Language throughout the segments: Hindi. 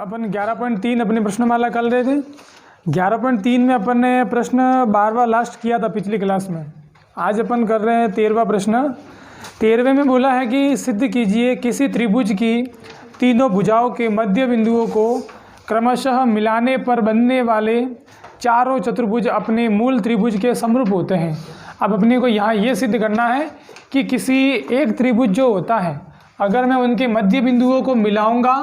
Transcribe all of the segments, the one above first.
अपन 11.3 अपने प्रश्नमाला कर रहे थे। 11.3 में अपन ने प्रश्न 12वां लास्ट किया था पिछली क्लास में। आज अपन कर रहे हैं 13वां प्रश्न। 13वें में बोला है कि सिद्ध कीजिए किसी त्रिभुज की तीनों भुजाओं के मध्य बिंदुओं को क्रमशः मिलाने पर बनने वाले चारों चतुर्भुज अपने मूल त्रिभुज के समरूप होते हैं। अब अपने को यहाँ ये सिद्ध करना है कि किसी एक त्रिभुज जो होता है, अगर मैं उनके मध्य बिंदुओं को मिलाऊंगा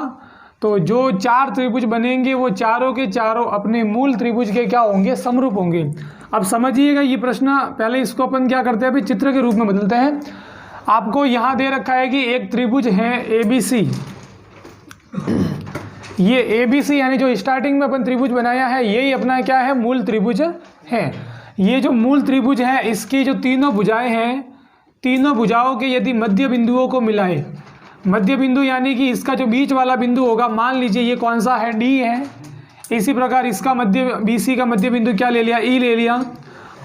तो जो चार त्रिभुज बनेंगे वो चारों के चारों अपने मूल त्रिभुज के क्या होंगे, समरूप होंगे। अब समझिएगा ये प्रश्न, पहले इसको अपन क्या करते हैं, अभी चित्र के रूप में बदलते हैं। आपको यहाँ दे रखा है कि एक त्रिभुज है ABC। ये ABC यानी जो स्टार्टिंग में अपन त्रिभुज बनाया है यही अपना क्या है, मूल त्रिभुज है। ये जो मूल त्रिभुज है इसकी जो तीनों भुजाएं हैं, तीनों भुजाओं के यदि मध्य बिंदुओं को मिलाए, मध्य बिंदु यानी कि इसका जो बीच वाला बिंदु होगा, मान लीजिए ये कौन सा है, D है। इसी प्रकार इसका मध्य BC का मध्य बिंदु क्या ले लिया, E ले लिया,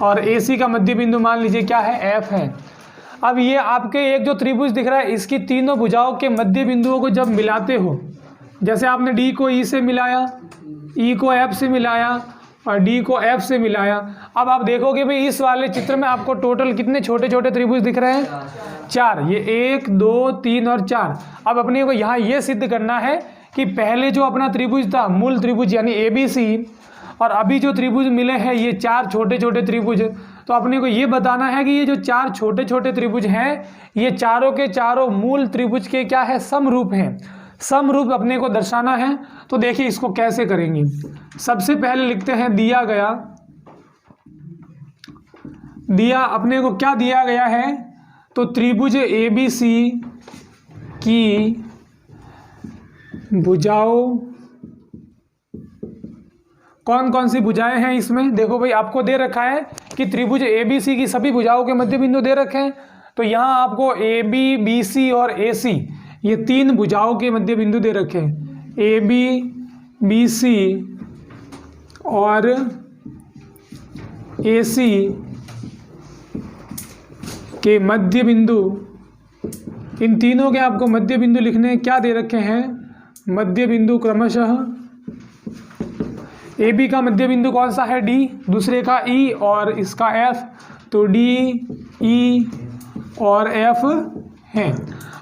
और AC का मध्य बिंदु मान लीजिए क्या है, F है। अब ये आपके एक जो त्रिभुज दिख रहा है इसकी तीनों भुजाओं के मध्य बिंदुओं को जब मिलाते हो, जैसे आपने D को E से मिलाया, E को F से मिलाया और D को F से मिलाया। अब आप देखोगे भाई इस वाले चित्र में आपको टोटल कितने छोटे छोटे त्रिभुज दिख रहे हैं, चार। ये 1 2 3 और 4। अब अपने को यहाँ ये सिद्ध करना है कि पहले जो अपना त्रिभुज था, मूल त्रिभुज यानी ABC, और अभी जो त्रिभुज मिले हैं ये चार छोटे छोटे त्रिभुज, तो अपने को ये बताना है कि ये जो चार छोटे छोटे त्रिभुज हैं ये चारों के चारों मूल त्रिभुज के क्या है, समरूप हैं। समरूप अपने को दर्शाना है। तो देखिए इसको कैसे करेंगे। सबसे पहले लिखते हैं दिया गया, अपने को क्या दिया गया है, तो त्रिभुज ABC की भुजाओं, कौन कौन सी भुजाएं हैं इसमें, देखो भाई आपको दे रखा है कि त्रिभुज ABC की सभी भुजाओं के मध्य बिंदु दे रखे हैं। तो यहाँ आपको AB BC और AC ये तीन भुजाओं के मध्य बिंदु दे रखे हैं। AB BC और AC के मध्य बिंदु, इन तीनों के आपको मध्य बिंदु लिखने क्या दे रखे हैं, मध्य बिंदु क्रमशः AB का मध्य बिंदु कौन सा है, D, दूसरे का E और इसका F, तो D E और F है।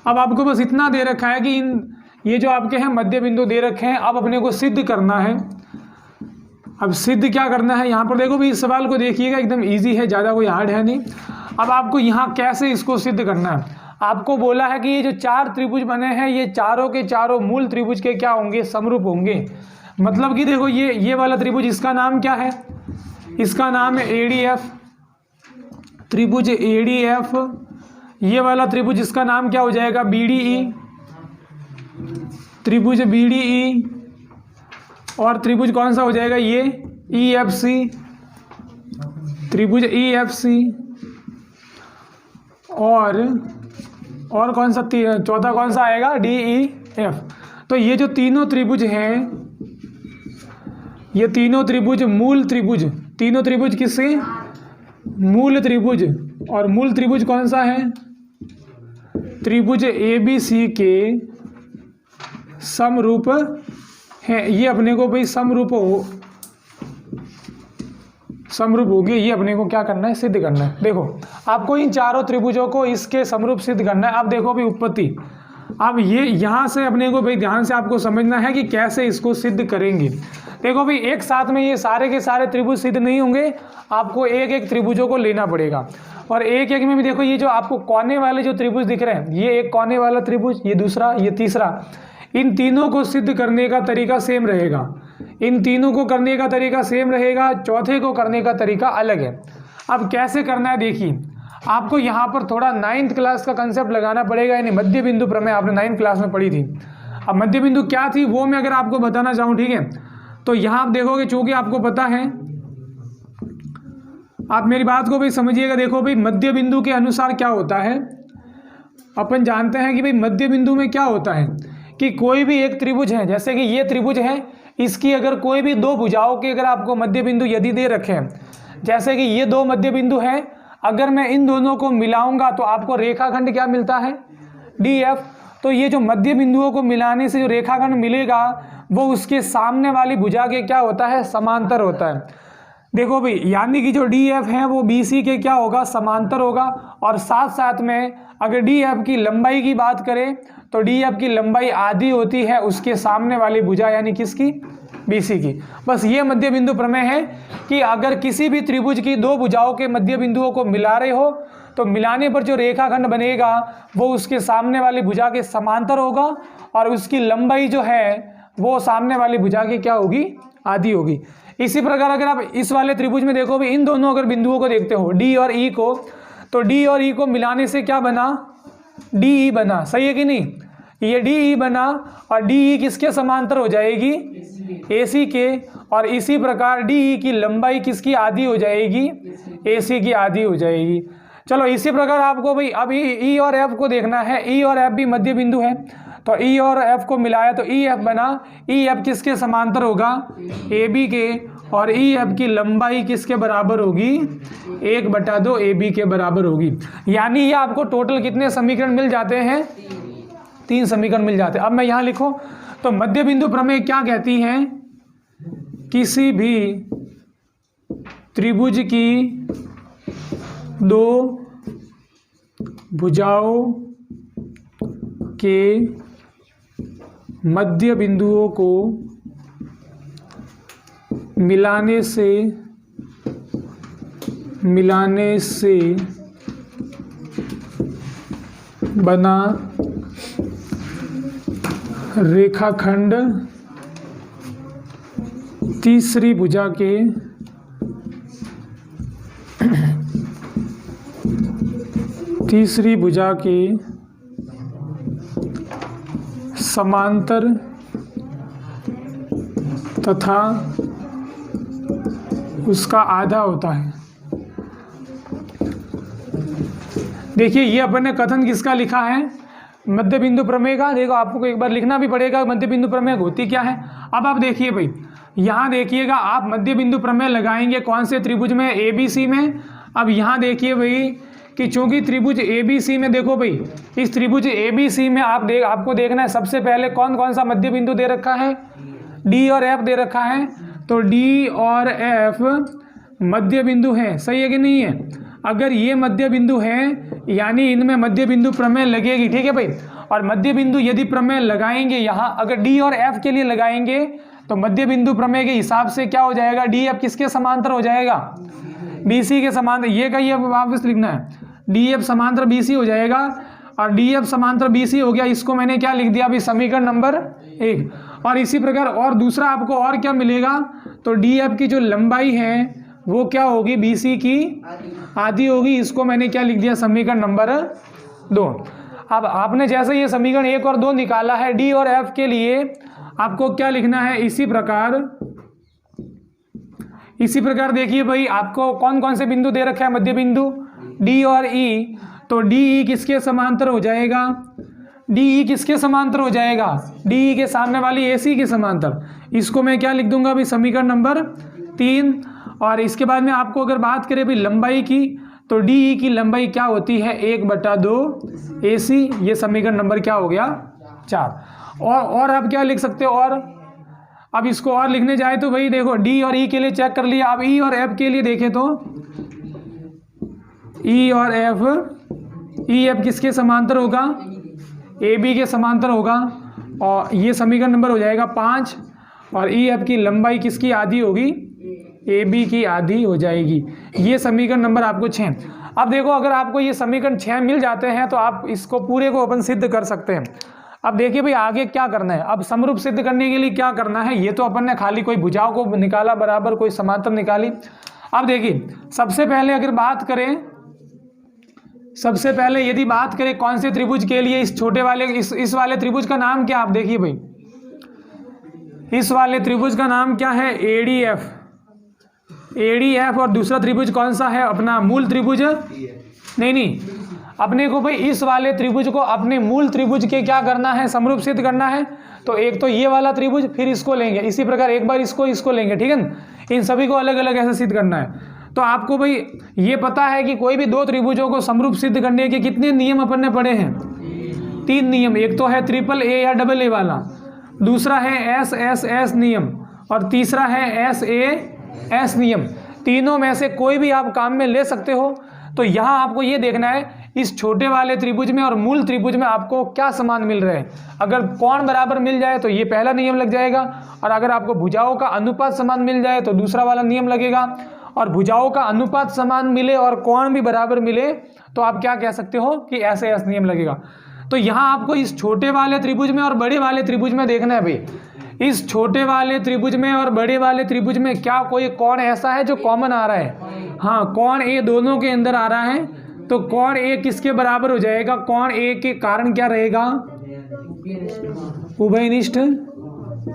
अब आपको बस इतना दे रखा है कि ये जो आपके हैं मध्य बिंदु दे रखे हैं, अब अपने को सिद्ध करना है। अब सिद्ध क्या करना है, यहाँ पर देखो भी इस सवाल को देखिएगा, एकदम इजी है, ज़्यादा कोई हार्ड है नहीं। अब आपको यहाँ कैसे इसको सिद्ध करना है, आपको बोला है कि ये जो चार त्रिभुज बने हैं ये चारों के चारों मूल त्रिभुज के क्या होंगे, समरूप होंगे। मतलब कि देखो ये वाला त्रिभुज, इसका नाम क्या है, इसका नाम है ADF, त्रिभुज ADF। ये वाला त्रिभुज इसका नाम क्या हो जाएगा, BDE, त्रिभुज BDE। और त्रिभुज कौन सा हो जाएगा, ये EFC, त्रिभुज EFC। और कौन सा चौथा कौन सा आएगा, DEF। तो ये जो तीनों त्रिभुज हैं, ये तीनों त्रिभुज मूल त्रिभुज, तीनों त्रिभुज किसके, मूल त्रिभुज। और मूल त्रिभुज कौन सा है, त्रिभुज ABC के समरूप है। ये अपने को भाई समरूप होगी, ये अपने को क्या करना है, सिद्ध करना है। देखो आपको इन चारों त्रिभुजों को इसके समरूप सिद्ध करना है। अब देखो भाई उत्पत्ति, अब ये यहाँ से अपने को भाई ध्यान से आपको समझना है कि कैसे इसको सिद्ध करेंगे। देखो भाई एक साथ में ये सारे के सारे त्रिभुज सिद्ध नहीं होंगे, आपको एक एक त्रिभुजों को लेना पड़ेगा। और एक एक में भी देखो ये जो आपको कोने वाले जो त्रिभुज दिख रहे हैं, ये एक कोने वाला त्रिभुज, ये दूसरा, ये तीसरा, इन तीनों को सिद्ध करने का तरीका सेम रहेगा। इन तीनों को करने का तरीका सेम रहेगा, चौथे को करने का तरीका अलग है। अब कैसे करना है, देखिए आपको यहाँ पर थोड़ा 9th क्लास का कंसेप्ट लगाना पड़ेगा, यानी मध्य बिंदु प्रमेय आपने 9th क्लास में पढ़ी थी। अब मध्य बिंदु क्या थी वो मैं अगर आपको बताना चाहूँ, ठीक है, तो यहाँ आप देखोगे, चूंकि आपको पता है, आप मेरी बात को भी समझिएगा। देखो भाई मध्य बिंदु के अनुसार क्या होता है, अपन जानते हैं कि भाई मध्य बिंदु में क्या होता है कि कोई भी एक त्रिभुज है, जैसे कि ये त्रिभुज है, इसकी अगर कोई भी दो भुजाओं के अगर आपको मध्य बिंदु यदि दे रखे हैं, जैसे कि ये दो मध्य बिंदु हैं, अगर मैं इन दोनों को मिलाऊंगा तो आपको रेखाखंड क्या मिलता है, DF। तो ये जो मध्य बिंदुओं को मिलाने से जो रेखाखंड मिलेगा वो उसके सामने वाली भुजा के क्या होता है, समांतर होता है। देखो भाई, यानी कि जो डी एफ है वो बी सी के क्या होगा, समांतर होगा। और साथ साथ में अगर डी एफ की लंबाई की बात करें तो डी एफ की लंबाई आधी होती है उसके सामने वाली भुजा यानी किसकी, बी सी की। बस ये मध्य बिंदु प्रमेय है कि अगर किसी भी त्रिभुज की दो भुजाओं के मध्य बिंदुओं को मिला रहे हो तो मिलाने पर जो रेखाखंड बनेगा वो उसके सामने वाली भुजा के समांतर होगा और उसकी लंबाई जो है वो सामने वाली भुजा की क्या होगी, आधी होगी। इसी प्रकार अगर आप इस वाले त्रिभुज में देखो भी, इन दोनों अगर बिंदुओं को देखते हो डी और ई को, तो डी और ई को मिलाने से क्या बना, डी ई बना, सही है कि नहीं। ये डी ई बना और डी ई किसके समांतर हो जाएगी, ए सी के। और इसी प्रकार डी ई की लंबाई किसकी आधी हो जाएगी, ए सी की आधी हो जाएगी। चलो इसी प्रकार आपको भाई अब ई और एफ को देखना है। ई और एफ भी मध्य बिंदु है, तो ई और एफ को मिलाया तो ई एफ बना। ई एफ किसके समांतर होगा, ए बी के। और ई एफ की लंबाई किसके बराबर होगी, 1/2 ए बी के बराबर होगी। यानी ये आपको टोटल कितने समीकरण मिल जाते हैं, 3 समीकरण मिल जाते हैं। अब मैं यहाँ लिखो तो मध्य बिंदु प्रमेय क्या कहती है, किसी भी त्रिभुज की दो भुजाओं के मध्य बिंदुओं को मिलाने से बना रेखाखंड तीसरी भुजा के समांतर तथा उसका आधा होता है। देखिए ये अपन ने कथन किसका लिखा है, मध्य बिंदु प्रमेय का। देखो आपको एक बार लिखना भी पड़ेगा मध्य बिंदु प्रमेय होती क्या है। अब आप देखिए भाई, यहाँ देखिएगा आप मध्य बिंदु प्रमेय लगाएंगे कौन से त्रिभुज में, ए बी सी में। अब यहाँ देखिए भाई कि चूंकि त्रिभुज ए बी सी में, देखो भाई इस त्रिभुज ए बी सी में आपको देखना है सबसे पहले कौन कौन सा मध्य बिंदु दे रखा है, डी और एफ दे रखा है। तो डी और एफ मध्य बिंदु है, सही है कि नहीं है। अगर ये मध्य बिंदु है यानी इनमें मध्य बिंदु प्रमेय लगेगी, ठीक है भाई। और मध्य बिंदु यदि प्रमेय लगाएंगे यहाँ, अगर डी और एफ के लिए लगाएंगे तो मध्य बिंदु प्रमेय के हिसाब से क्या हो जाएगा, डी एफ किसके समांतर हो जाएगा, बी सी के समांतर। ये का ये वापस लिखना है, डी एफ समांतर बी सी हो जाएगा। और डी एफ समांतर बी सी हो गया, इसको मैंने क्या लिख दिया अभी, समीकरण नंबर 1। और इसी प्रकार और दूसरा आपको और क्या मिलेगा, तो डी एफ की जो लंबाई है वो क्या होगी, बी सी की आधी होगी। इसको मैंने क्या लिख दिया, समीकरण नंबर 2। अब आपने जैसे ये समीकरण 1 और 2 निकाला है डी और एफ के लिए, आपको क्या लिखना है, इसी प्रकार देखिए भाई आपको कौन कौन से बिंदु दे रखा है मध्य बिंदु, डी और ई। तो डी ई किसके समांतर हो जाएगा, डी ई किसके समांतर हो जाएगा, डी ई के सामने वाली ए सी के समांतर। इसको मैं क्या लिख दूंगा अभी, समीकरण नंबर 3। और इसके बाद में आपको अगर बात करें भाई लंबाई की, तो डी ई की लंबाई क्या होती है, 1/2 ए सी। ये समीकरण नंबर क्या हो गया, 4। और आप क्या लिख सकते हो, और अब इसको और लिखने जाए तो भाई देखो डी और ई के लिए चेक कर लिया। अब ई और एफ के लिए देखें तो ई और एफ, ई एफ किसके समांतर होगा, ए बी के समांतर होगा। और ये समीकरण नंबर हो जाएगा 5। और ई एफ की लंबाई किसकी आधी होगी, ए बी की आधी हो जाएगी। ये समीकरण नंबर आपको 6। अब देखो अगर आपको ये समीकरण 6 मिल जाते हैं तो आप इसको पूरे को अपन सिद्ध कर सकते हैं। अब देखिए भाई आगे क्या करना है, अब समरूप सिद्ध करने के लिए क्या करना है। ये तो अपन ने खाली कोई भुजाओं को निकाला बराबर, कोई समांतर निकाली। अब देखिए सबसे पहले अगर बात करें, सबसे पहले यदि बात करें कौन से त्रिभुज के लिए, इस छोटे वाले इस वाले त्रिभुज का नाम क्या, आप देखिए भाई इस वाले त्रिभुज का नाम क्या है, एडीएफ। एडीएफ। और दूसरा त्रिभुज कौन सा है अपना, मूल त्रिभुज। नहीं, अपने को भाई इस वाले त्रिभुज को अपने मूल त्रिभुज के क्या करना है, समरूप सिद्ध करना है। तो एक तो ये वाला त्रिभुज, फिर इसको लेंगे, इसी प्रकार एक बार इसको लेंगे, ठीक है ना। इन सभी को अलग अलग ऐसे सिद्ध करना है। तो आपको भाई ये पता है कि कोई भी दो त्रिभुजों को समरूप सिद्ध करने के कितने नियम अपन ने पढ़े हैं, 3 नियम। एक तो है ट्रिपल ए या डबल ए वाला, दूसरा है एस एस एस नियम और तीसरा है एस ए एस नियम। तीनों में से कोई भी आप काम में ले सकते हो। तो यहाँ आपको ये देखना है इस छोटे वाले त्रिभुज में और मूल त्रिभुज में आपको क्या समान मिल रहे हैं। अगर कोण बराबर मिल जाए तो ये पहला नियम लग जाएगा, और अगर आपको भुजाओं का अनुपात समान मिल जाए तो दूसरा वाला नियम लगेगा, और भुजाओं का अनुपात समान मिले और कोण भी बराबर मिले तो आप क्या कह सकते हो कि ऐसे एस नियम लगेगा। तो यहाँ आपको इस छोटे वाले त्रिभुज में और बड़े वाले त्रिभुज में देखना है भाई, इस छोटे वाले त्रिभुज में और बड़े वाले त्रिभुज में क्या कोई कोण ऐसा है जो कॉमन आ रहा है। हाँ, कोण ए दोनों के अंदर आ रहा है, तो कोण ए किसके बराबर हो जाएगा, कोण ए के कारण क्या रहेगा, उभयनिष्ठ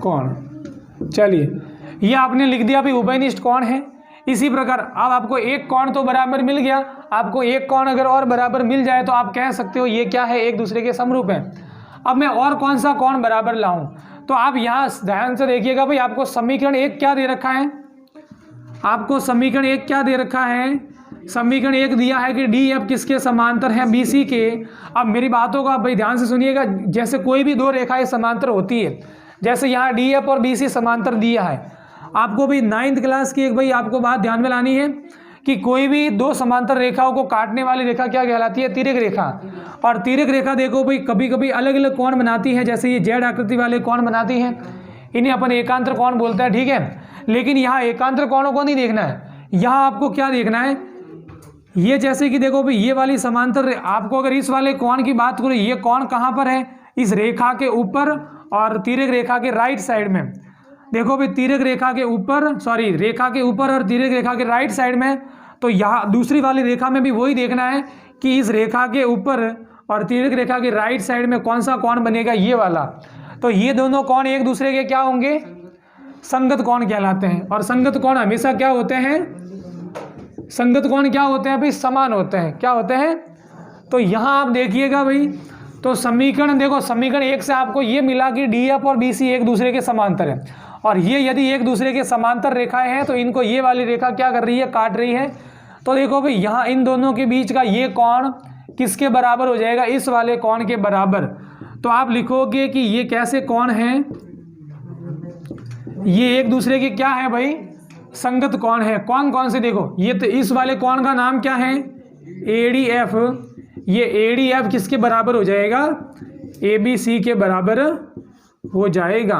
कोण। चलिए ये आपने लिख दिया भाई उभयनिष्ठ कोण है। इसी प्रकार अब आपको एक कोण तो बराबर मिल गया, आपको एक कोण अगर और बराबर मिल जाए तो आप कह सकते हो ये क्या है, एक दूसरे के समरूप है। अब मैं और कौन सा कोण बराबर लाऊं, तो आप यहाँ ध्यान से देखिएगा भाई, आपको समीकरण एक क्या दे रखा है, आपको समीकरण एक क्या दे रखा है, समीकरण एक दिया है कि डी एफ किसके समांतर है, बी सी के। अब मेरी बातों को आप भाई ध्यान से सुनिएगा, जैसे कोई भी दो रेखाएं समांतर होती है, जैसे यहाँ डी एफ और बी सी समांतर दिया है, आपको भी 9th क्लास की एक भाई आपको बात ध्यान में लानी है कि कोई भी दो समांतर रेखाओं को काटने वाली रेखा क्या कहलाती है, तिर्यक रेखा। और तिर्यक रेखा देखो भाई कभी कभी अलग अलग कोण बनाती है, जैसे ये जेड आकृति वाले कोण बनाती हैं, इन्हें अपन एकांतर कोण बोलते हैं, ठीक है। लेकिन यहाँ एकांतर कोणों को नहीं देखना है, यहाँ आपको क्या देखना है, ये जैसे कि देखो भाई ये वाली समांतर, आपको अगर इस वाले कोण की बात करूँ, ये कोण कहाँ पर है, इस रेखा के ऊपर और तिर्यक रेखा के राइट साइड में। देखो भाई तिर्यक रेखा के ऊपर, सॉरी रेखा के ऊपर और तिर्यक रेखा के राइट साइड में, तो यहाँ दूसरी वाली रेखा में भी वही देखना है कि इस रेखा के ऊपर और तिर्यक रेखा के राइट साइड में कौन सा कोण बनेगा, ये वाला। तो ये दोनों कोण एक दूसरे के क्या होंगे, संगत कोण कहलाते हैं। और संगत कोण हमेशा क्या होते हैं, संगत कोण क्या होते हैं भाई, समान होते हैं। क्या होते हैं, तो यहाँ आप देखिएगा भाई, तो समीकरण देखो, समीकरण एक से आपको ये मिला कि डी एफ और बी सी एक दूसरे के समांतर है, और ये यदि एक दूसरे के समांतर रेखाएं हैं तो इनको ये वाली रेखा क्या कर रही है, काट रही है। तो देखो भाई यहाँ इन दोनों के बीच का ये कोण किसके बराबर हो जाएगा, इस वाले कोण के बराबर। तो आप लिखोगे कि ये कैसे कोण है, ये एक दूसरे के क्या है भाई, संगत कोण है। कौन कौन से, देखो ये तो इस वाले कोण का नाम क्या है, ADF। ये ADF किसके बराबर हो जाएगा, ABC के बराबर हो जाएगा।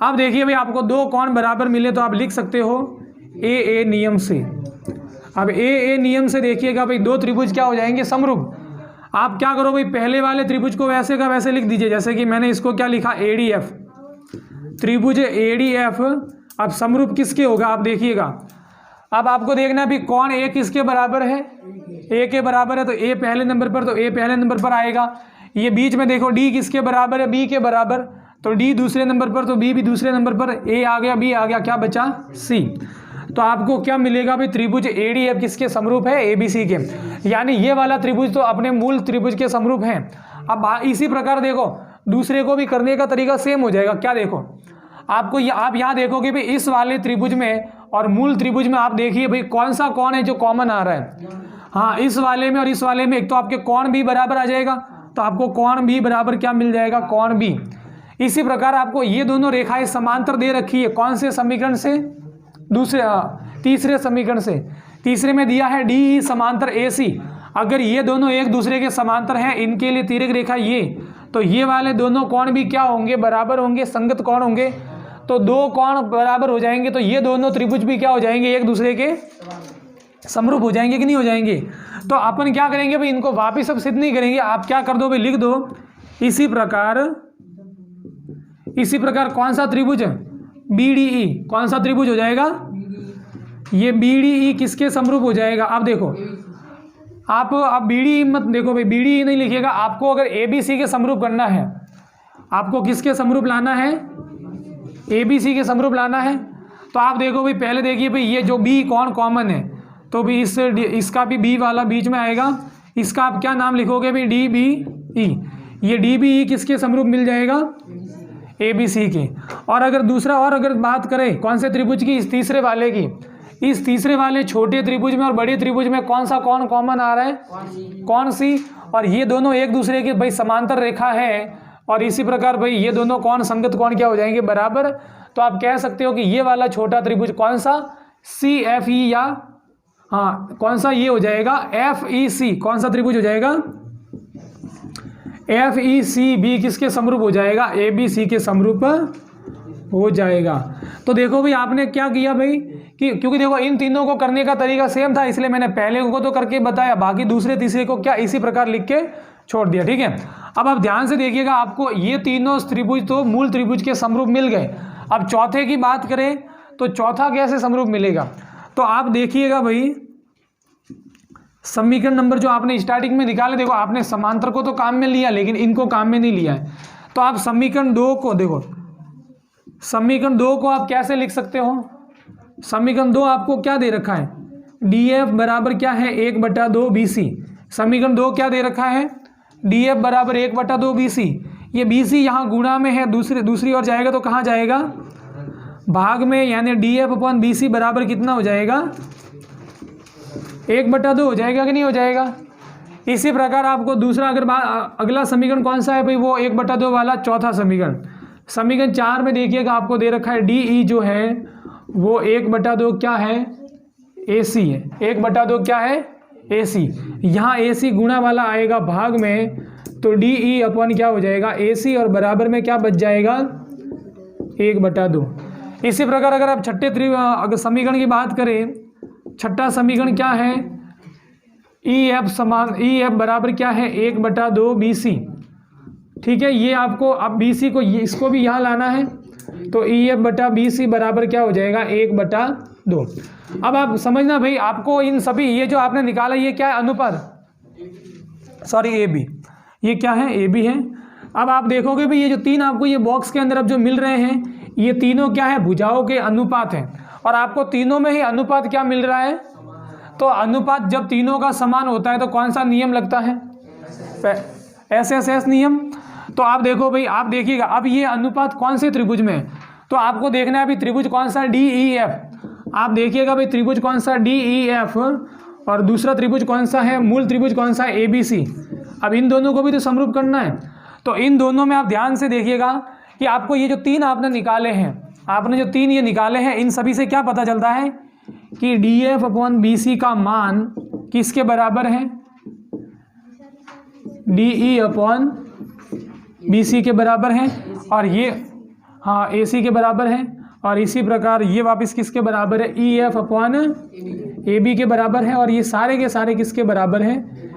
अब देखिए भाई आपको दो कोण बराबर मिले तो आप लिख सकते हो AA नियम से। अब AA नियम से देखिएगा भाई दो त्रिभुज क्या हो जाएंगे, समरूप। आप क्या करो भाई, पहले वाले त्रिभुज को वैसे का वैसे लिख दीजिए, जैसे कि मैंने इसको क्या लिखा, ADF, त्रिभुज ADF। अब समरूप किसके होगा, आप देखिएगा। अब आपको देखना है भी कोण A किसके बराबर है, A के बराबर है, तो A पहले नंबर पर, तो A पहले नंबर पर आएगा। ये बीच में देखो D किसके बराबर है, B के बराबर, तो D दूसरे नंबर पर, तो B भी दूसरे नंबर पर, A आ गया, B आ गया, क्या बचा, C। तो आपको क्या मिलेगा भाई, त्रिभुज ADF किसके समरूप है, ABC के। यानी ये वाला त्रिभुज तो अपने मूल त्रिभुज के समरूप है। अब इसी प्रकार देखो दूसरे को भी करने का तरीका सेम हो जाएगा। क्या देखो आपको आप यहाँ देखोगे भाई इस वाले त्रिभुज में और मूल त्रिभुज में आप देखिए भाई कौन सा कोण है जो कॉमन आ रहा है। हाँ, इस वाले में और इस वाले में एक तो आपके कोण भी बराबर आ जाएगा, तो आपको कोण भी बराबर क्या मिल जाएगा, कोण भी। इसी प्रकार आपको ये दोनों रेखाएं समांतर दे रखी है, कौन से समीकरण से, तीसरे समीकरण से। तीसरे में दिया है DE समांतर AC। अगर ये दोनों एक दूसरे के समांतर हैं, इनके लिए तिर्यक रेखा ये, तो ये वाले दोनों कोण भी क्या होंगे, बराबर होंगे, संगत कोण होंगे। तो दो कोण बराबर हो जाएंगे तो ये दोनों त्रिभुज भी क्या हो जाएंगे, एक दूसरे के समरूप हो जाएंगे कि नहीं हो जाएंगे। तो अपन क्या करेंगे भाई, इनको वापिस अब सिद्ध नहीं करेंगे, आप क्या कर दो भाई, लिख दो इसी प्रकार कौन सा त्रिभुज, BDE, कौन सा त्रिभुज हो जाएगा, ये BDE किसके समरूप हो जाएगा। अब देखो आप अब BDE मत देखो भाई, BDE नहीं लिखिएगा, आपको अगर ABC के समरूप करना है, आपको किसके समरूप लाना है, ABC के समरूप लाना है। तो आप देखो भाई, पहले देखिए भाई ये जो B कोण कॉमन है, तो भी इसका भी B वाला बीच में आएगा, इसका आप क्या नाम लिखोगे भाई, DBE। ये DBE किसके समरूप मिल जाएगा, ABC के। और अगर दूसरा, और अगर बात करें कौन से त्रिभुज की, इस तीसरे वाले की, इस तीसरे वाले छोटे त्रिभुज में और बड़े त्रिभुज में कौन सा कोण कॉमन आ रहा है, कोण C। और ये दोनों एक दूसरे के भाई समांतर रेखा है, और इसी प्रकार भाई ये दोनों कोण संगत कोण क्या हो जाएंगे, बराबर। तो आप कह सकते हो कि ये वाला छोटा त्रिभुज कौन सा, CFE, या हाँ कौन सा, ये हो जाएगा FEC। कौन सा त्रिभुज हो जाएगा, FECB किसके समरूप हो जाएगा, ABC के समरूप हो जाएगा। तो देखो भाई आपने क्या किया भाई कि क्योंकि देखो इन तीनों को करने का तरीका सेम था, इसलिए मैंने पहले को तो करके बताया, बाकी दूसरे तीसरे को क्या इसी प्रकार लिख के छोड़ दिया, ठीक है। अब आप ध्यान से देखिएगा, आपको ये तीनों त्रिभुज तो मूल त्रिभुज के समरूप मिल गए। अब चौथे की बात करें तो चौथा कैसे समरूप मिलेगा, तो आप देखिएगा भाई समीकरण नंबर जो आपने स्टार्टिंग में निकाले, देखो आपने समांतर को तो काम में लिया लेकिन इनको काम में नहीं लिया है। तो आप समीकरण 2 को देखो, समीकरण 2 को आप कैसे लिख सकते हो, समीकरण 2 आपको क्या दे रखा है, DF बराबर क्या है 1/2 BC। समीकरण 2 क्या दे रखा है, DF बराबर 1/2 BC। ये BC यहाँ गुणा में है, दूसरी ओर जाएगा तो कहाँ जाएगा, भाग में, यानी DF/BC बराबर कितना हो जाएगा, 1/2 हो जाएगा कि नहीं हो जाएगा। इसी प्रकार आपको दूसरा अगर अगला समीकरण कौन सा है भाई, वो 1/2 वाला चौथा समीकरण। समीकरण 4 में देखिएगा आपको दे रखा है DE जो है वो 1/2 क्या है, AC है। 1/2 क्या है, AC। यहाँ AC गुणा वाला आएगा भाग में, तो DE अपन क्या हो जाएगा AC, और बराबर में क्या बच जाएगा 1/2। इसी प्रकार अगर आप छठे अगर समीकरण की बात करें, छठा समीकरण क्या है, EF बराबर क्या है 1/2 BC, ठीक है। ये आपको अब BC को इसको भी यहाँ लाना है, तो EF/BC बराबर क्या हो जाएगा 1/2। अब आप समझना भाई, आपको इन सभी ये जो आपने निकाला ये क्या है, अनुपात, सॉरी AB, ये क्या है AB है। अब आप देखोगे भाई ये जो तीन आपको ये बॉक्स के अंदर अब जो मिल रहे हैं, ये तीनों क्या है, भुजाओं के अनुपात हैं। और आपको तीनों में ही अनुपात क्या मिल रहा है, तो अनुपात जब तीनों का समान होता है तो कौन सा नियम लगता है, SSS नियम। तो आप देखो भाई, आप देखिएगा अब ये अनुपात कौन से त्रिभुज में है, तो आपको देखना है अभी त्रिभुज कौन सा, DEF। आप देखिएगा भाई त्रिभुज कौन सा, DEF, और दूसरा त्रिभुज कौन सा है, मूल त्रिभुज कौन सा है, ABC। अब इन दोनों को भी तो समरूप करना है, तो इन दोनों में आप ध्यान से देखिएगा कि आपको ये जो तीन आपने निकाले हैं, आपने जो तीन ये निकाले हैं, इन सभी से क्या पता चलता है कि DF/BC का मान किसके बराबर है, DE/BC के बराबर है, और ये हाँ AC के बराबर है, और इसी प्रकार ये वापस किसके बराबर है, EF/AB के बराबर है, और ये सारे के सारे किसके बराबर हैं।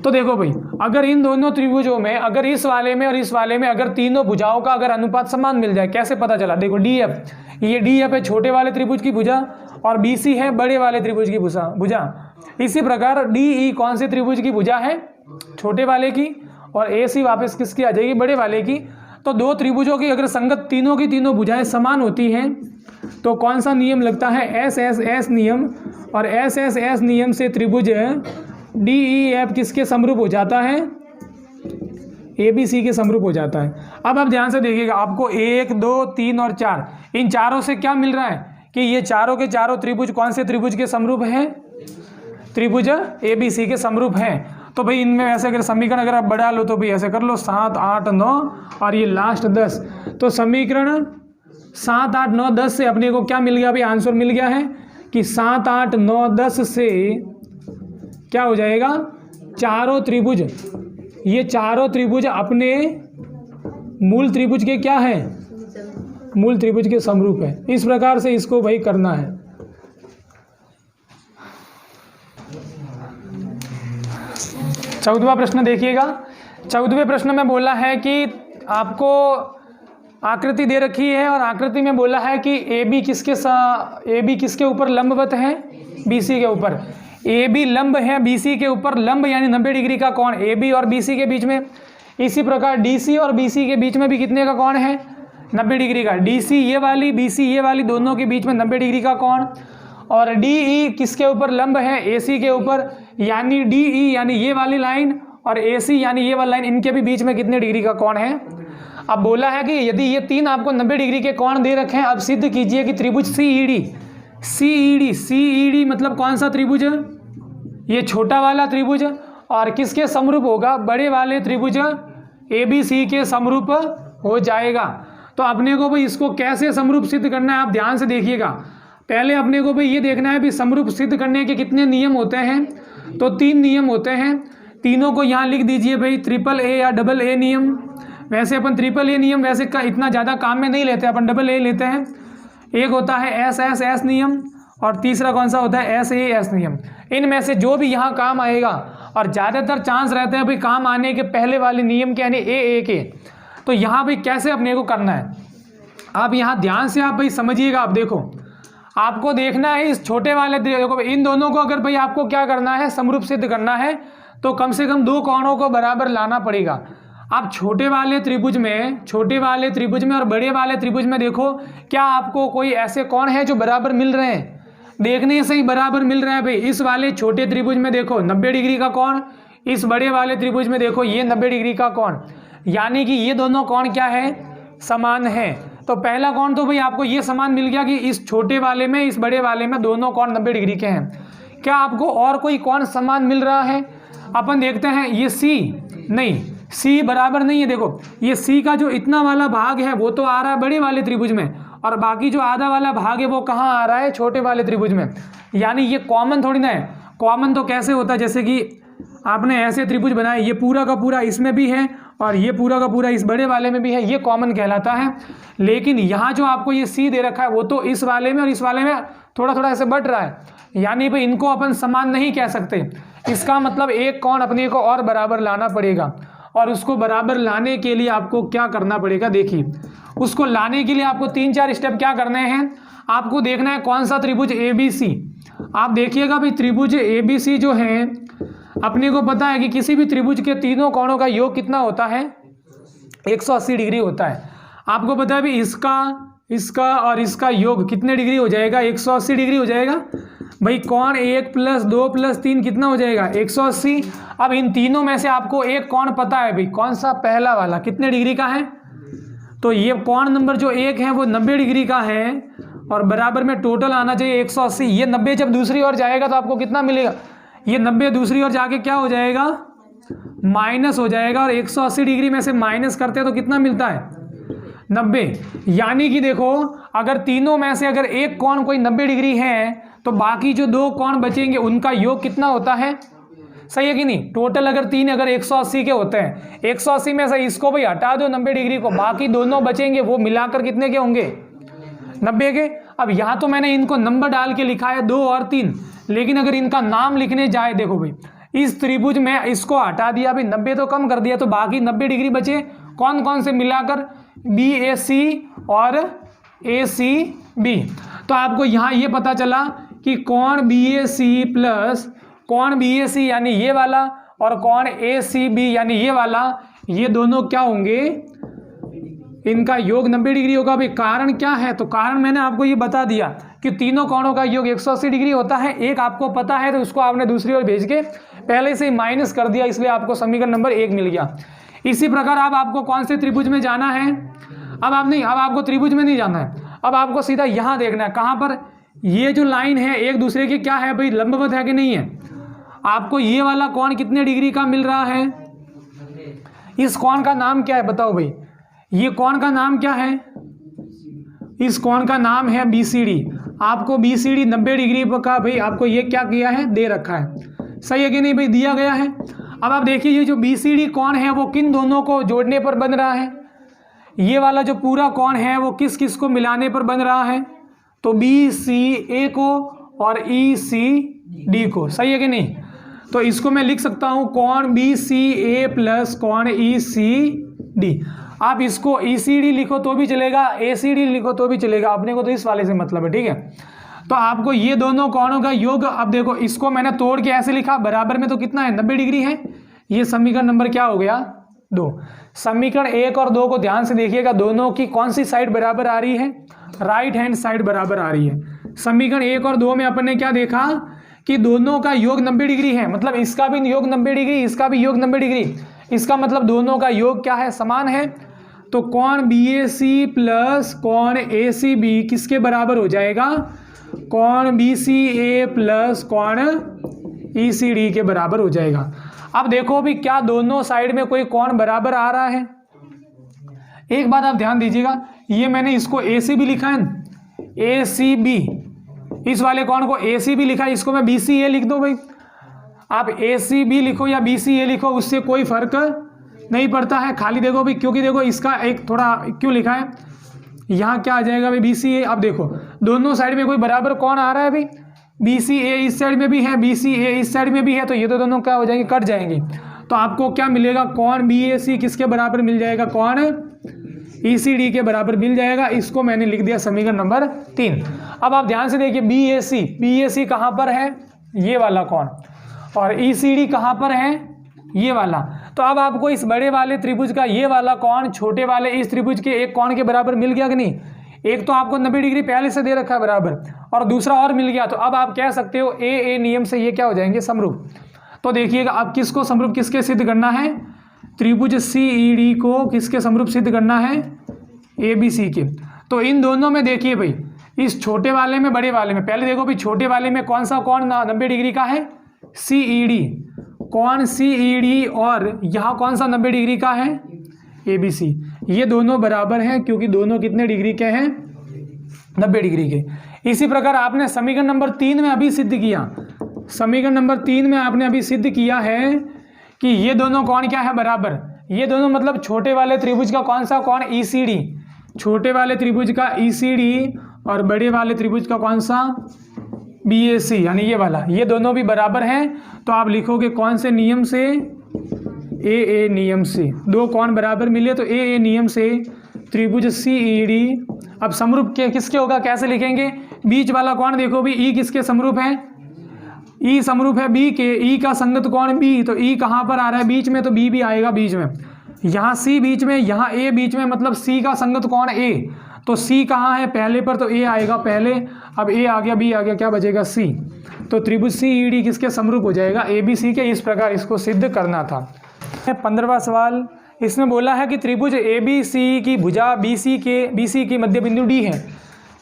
तो देखो भाई, अगर इन दोनों त्रिभुजों में, अगर इस वाले में और इस वाले में अगर तीनों भुजाओं का अगर अनुपात समान मिल जाए, कैसे पता चला, देखो DF, ये DF है छोटे वाले त्रिभुज की भुजा, और BC है बड़े वाले त्रिभुज की भुजा। इसी प्रकार DE कौन से त्रिभुज की भुजा है, छोटे वाले की, और AC वापस किसकी आ जाएगी, बड़े वाले की। तो दो त्रिभुजों की अगर संगत तीनों की तीनों भुजाएं समान होती हैं तो कौन सा नियम लगता है, SSS नियम। और SSS नियम से त्रिभुज DEF किसके समरूप हो जाता है, ABC के समरूप हो जाता है। अब आप ध्यान से देखिएगा, आपको 1, 2, 3 और 4, इन चारों से क्या मिल रहा है कि ये चारों के चारों त्रिभुज कौन से त्रिभुज के समरूप हैं, त्रिभुज ABC के समरूप हैं। तो भाई इनमें ऐसे अगर समीकरण अगर आप बढ़ा लो तो भाई ऐसे कर लो 7, 8, 9 और ये लास्ट 10। तो समीकरण 7, 8, 9, 10 से अपने को क्या मिल गया भाई, आंसर मिल गया है कि 7, 8, 9, 10 से क्या हो जाएगा, चारों त्रिभुज, ये चारों त्रिभुज अपने मूल त्रिभुज के क्या है, मूल त्रिभुज के समरूप है। इस प्रकार से इसको भाई करना है। चौदहवां प्रश्न देखिएगा। 14वें प्रश्न में बोला है कि आपको आकृति दे रखी है और आकृति में बोला है कि AB किसके ऊपर लंबवत है, BC के ऊपर। AB लंब है BC के ऊपर, लंब यानी 90 डिग्री का कोण AB और BC के बीच में। इसी प्रकार DC और BC के बीच में भी कितने का कोण है, 90 डिग्री का। DC ये वाली, BC ये वाली, दोनों के बीच में 90 डिग्री का कोण। और DE किसके ऊपर लंब है, AC के ऊपर, यानी DE यानी ये वाली लाइन और AC यानी ये वाली लाइन, इनके भी बीच में कितने डिग्री का कोण है। अब बोला है कि यदि ये तीन आपको 90 डिग्री के कोण दे रखे हैं, अब सिद्ध कीजिए कि त्रिभुज CED मतलब कौन सा त्रिभुज, ये छोटा वाला त्रिभुज, और किसके समरूप होगा, बड़े वाले त्रिभुज ABC के समरूप हो जाएगा। तो अपने को भाई इसको कैसे समरूप सिद्ध करना है आप ध्यान से देखिएगा। पहले अपने को भाई ये देखना है भी समरूप सिद्ध करने के कितने नियम होते हैं। तो 3 नियम होते हैं, तीनों को यहाँ लिख दीजिए भाई, ट्रिपल ए या डबल ए नियम। वैसे अपन ट्रिपल ए नियम वैसे का इतना ज़्यादा काम में नहीं लेते, अपन डबल ए लेते हैं। एक होता है SSS नियम और तीसरा कौन सा होता है SAS नियम। इनमें से जो भी यहाँ काम आएगा, और ज़्यादातर चांस रहते हैं भाई काम आने के पहले वाले नियम के यानी AA के। तो यहाँ भाई कैसे अपने को करना है आप यहाँ ध्यान से आप भाई समझिएगा। आप देखो, आपको देखना है इस छोटे वाले, देखो इन दोनों को अगर भाई आपको क्या करना है समरूप सिद्ध करना है तो कम से कम 2 कोणों को बराबर लाना पड़ेगा। आप छोटे वाले त्रिभुज में और बड़े वाले त्रिभुज में देखो क्या आपको कोई ऐसे कोण है जो बराबर मिल रहे हैं। देखने से ही बराबर मिल रहा है भाई। इस वाले छोटे त्रिभुज में देखो 90 डिग्री का कोण, इस बड़े वाले त्रिभुज में देखो ये 90 डिग्री का कोण, यानी कि ये दोनों कोण क्या है, समान है। तो पहला कोण तो भाई आपको ये समान मिल गया कि इस छोटे वाले में इस बड़े वाले में दोनों कोण 90 डिग्री के हैं। क्या आपको और कोई कोण समान मिल रहा है? अपन देखते हैं, ये C नहीं, C बराबर नहीं है। देखो ये C का जो इतना वाला भाग है वो तो आ रहा है बड़े वाले त्रिभुज में, और बाकी जो आधा वाला भाग है वो कहाँ आ रहा है, छोटे वाले त्रिभुज में। यानी ये कॉमन थोड़ी ना है। कॉमन तो कैसे होता है, जैसे कि आपने ऐसे त्रिभुज बनाए, ये पूरा का पूरा इसमें भी है और ये पूरा का पूरा इस बड़े वाले में भी है, ये कॉमन कहलाता है। लेकिन यहाँ जो आपको ये C दे रखा है वो तो इस वाले में और इस वाले में थोड़ा थोड़ा ऐसे बढ़ रहा है, यानी भाई इनको अपन समान नहीं कह सकते। इसका मतलब एक कोण अपने को और बराबर लाना पड़ेगा, और उसको बराबर लाने के लिए आपको क्या करना पड़ेगा, देखिए उसको लाने के लिए आपको 3-4 स्टेप क्या करने हैं। आपको देखना है कौन सा त्रिभुज ABC। आप देखिएगा भाई त्रिभुज ABC जो है, अपने को पता है कि किसी भी त्रिभुज के तीनों कोणों का योग कितना होता है, 180 डिग्री होता है। आपको पता है भाई इसका और इसका योग कितने डिग्री हो जाएगा, 180 डिग्री हो जाएगा। भाई कोण 1 + 2 + 3 कितना हो जाएगा, 180। अब इन तीनों में से आपको एक कोण पता है भाई, कौन सा, पहला वाला कितने डिग्री का है। तो ये कोण नंबर जो 1 है वो 90 डिग्री का है, और बराबर में टोटल आना चाहिए 180। ये 90 जब दूसरी ओर जाएगा तो आपको कितना मिलेगा, ये 90 दूसरी ओर जाके क्या हो जाएगा, माइनस हो जाएगा, और 180 डिग्री में से माइनस करते हैं तो कितना मिलता है, 90। यानी कि देखो अगर तीनों में से अगर एक कोण कोई 90 डिग्री है तो बाकी जो 2 कोण बचेंगे उनका योग कितना होता है, सही है कि नहीं। टोटल अगर 3 अगर 180 के होते हैं, 180 में से इसको भाई हटा दो 90 डिग्री को, बाकी दोनों बचेंगे वो मिलाकर कितने के होंगे, 90 के। अब यहाँ तो मैंने इनको नंबर डाल के लिखा है 2 और 3, लेकिन अगर इनका नाम लिखने जाए, देखो भाई इस त्रिभुज में इसको हटा दिया भाई, 90 तो कम कर दिया, तो बाकी 90 डिग्री बचे कौन कौन से मिलाकर, BAC और ACB। तो आपको यहाँ ये पता चला कि कोण BAC प्लस कोण BAC यानी ये वाला और कोण ACB यानी ये वाला, ये दोनों क्या होंगे, इनका योग 90 डिग्री होगा। भाई कारण क्या है, तो कारण मैंने आपको ये बता दिया कि तीनों कोणों का योग 180 डिग्री होता है। एक आपको पता है तो उसको आपने दूसरी ओर भेज के पहले से ही माइनस कर दिया, इसलिए आपको समीकरण नंबर 1 मिल गया। इसी प्रकार अब आपको कौन से त्रिभुज में जाना है, अब आपको त्रिभुज में नहीं जाना है, अब आपको सीधा यहाँ देखना है, कहाँ पर, ये जो लाइन है एक दूसरे की क्या है भाई, लंबवत है कि नहीं है। आपको ये वाला कोण कितने डिग्री का मिल रहा है, इस कोण का नाम क्या है बताओ भाई, ये कोण का नाम क्या है, इस कोण का नाम है BCD। आपको BCD 90 डिग्री का भाई आपको ये क्या किया है, दे रखा है, सही है कि नहीं भाई, दिया गया है। अब आप देखिए ये जो BCD कोण है वो किन दोनों को जोड़ने पर बन रहा है, ये वाला जो पूरा कोण है वो किस किस को मिलाने पर बन रहा है, तो BCA को और ECD को, सही है कि नहीं। तो इसको मैं लिख सकता हूँ कोण BCA प्लस कोण ECD। आप इसको ECD लिखो तो भी चलेगा, ACD लिखो तो भी चलेगा, अपने को तो इस वाले से मतलब है, ठीक है। तो आपको ये दोनों कोणों का योग, अब देखो इसको मैंने तोड़ के ऐसे लिखा, बराबर में तो कितना है, 90 डिग्री है। ये समीकरण नंबर क्या हो गया, 2। समीकरण 1 और 2 को ध्यान से देखिएगा, दोनों की कौन सी साइड बराबर आ रही है, राइट हैंड साइड बराबर आ रही है। समीकरण 1 और 2 में अपन ने क्या देखा कि दोनों का योग 90 डिग्री है, मतलब इसका भी योग 90 डिग्री, इसका भी योग 90 डिग्री, इसका मतलब दोनों का योग क्या है, समान है। तो कोण BAC प्लस कोण ACB किसके बराबर हो जाएगा, कोण BCA प्लस कोण ECD के बराबर हो जाएगा। अब देखो भी क्या दोनों साइड में कोई कोण बराबर आ रहा है। एक बात आप ध्यान दीजिएगा, ये मैंने इसको ए सी भी लिखा है, ए सी बी, इस वाले कोण को ए सी भी लिखा है, इसको मैं बी सी ए लिख दूं भाई। आप ए सी बी लिखो या बी सी ए लिखो, उससे कोई फर्क नहीं पड़ता है। खाली देखो भाई, क्योंकि देखो इसका एक थोड़ा क्यों लिखा है, यहाँ क्या आ जाएगा भाई बी सी ए। अब देखो दोनों साइड में कोई बराबर कौन आ रहा है भाई, बी सी ए इस साइड में भी है, बी सी ए इस साइड में भी है, तो ये तो दोनों क्या हो जाएंगे, कट जाएंगे। तो आपको क्या मिलेगा, कौन बी ए सी किसके बराबर मिल जाएगा, कौन ई सी डी के बराबर मिल जाएगा। इसको मैंने लिख दिया समीकरण नंबर 3। अब आप ध्यान से देखिए, बी ए सी कहाँ पर है, ये वाला कौन, और ई सी डी कहाँ पर है, ये वाला। तो अब आपको इस बड़े वाले त्रिभुज का ये वाला कोण छोटे वाले इस त्रिभुज के एक कोण के बराबर मिल गया कि नहीं। एक तो आपको 90 डिग्री पहले से दे रखा है बराबर, और दूसरा और मिल गया। तो अब आप कह सकते हो ए नियम से ये क्या हो जाएंगे, समरूप। तो देखिएगा अब किसको समरूप किसके सिद्ध करना है, त्रिभुज सी ई डी को किसके समरूप सिद्ध करना है, ए बी सी के। तो इन दोनों में देखिए भाई, इस छोटे वाले में बड़े वाले में, पहले देखो भाई छोटे वाले में कौन सा कोण 90 डिग्री का है, सी ई डी, कौन सी ई डी, और यहाँ कौन सा 90 डिग्री का है, ए बी सी। ये दोनों बराबर हैं क्योंकि दोनों कितने डिग्री के हैं, 90 डिग्री के। इसी प्रकार आपने समीकरण नंबर 3 में अभी सिद्ध किया, समीकरण नंबर 3 में आपने अभी सिद्ध किया है कि ये दोनों कौन क्या है, बराबर। ये दोनों मतलब छोटे वाले त्रिभुज का कौन सा कौन, ई सी डी, छोटे वाले त्रिभुज का ई सी डी, और बड़े वाले त्रिभुज का कौन सा, बी ए सी, यानी ये वाला, ये दोनों भी बराबर हैं। तो आप लिखोगे कौन से नियम से, ए नियम से। दो कौन बराबर मिले तो ए नियम से त्रिभुज सी ई डी। अब समरूप के किसके होगा, कैसे लिखेंगे, बीच वाला कौन देखो भी, ई किसके समरूप है, ई समरूप है बी के, ई का संगत कौन बी, तो ई कहाँ पर आ रहा है, बीच में, तो बी भी आएगा बीच में। यहाँ सी बीच में, यहाँ ए बीच में, मतलब सी का संगत कौन, ए। तो सी कहाँ है पहले पर, तो ए आएगा पहले। अब ए आ गया, बी आ गया, क्या बचेगा, सी। तो त्रिभुज सी ई डी किसके समरूप हो जाएगा, ए बी सी के। इस प्रकार इसको सिद्ध करना था। 15वां सवाल, इसमें बोला है कि त्रिभुज ए बी सी की भुजा बी सी की मध्य बिंदु डी है।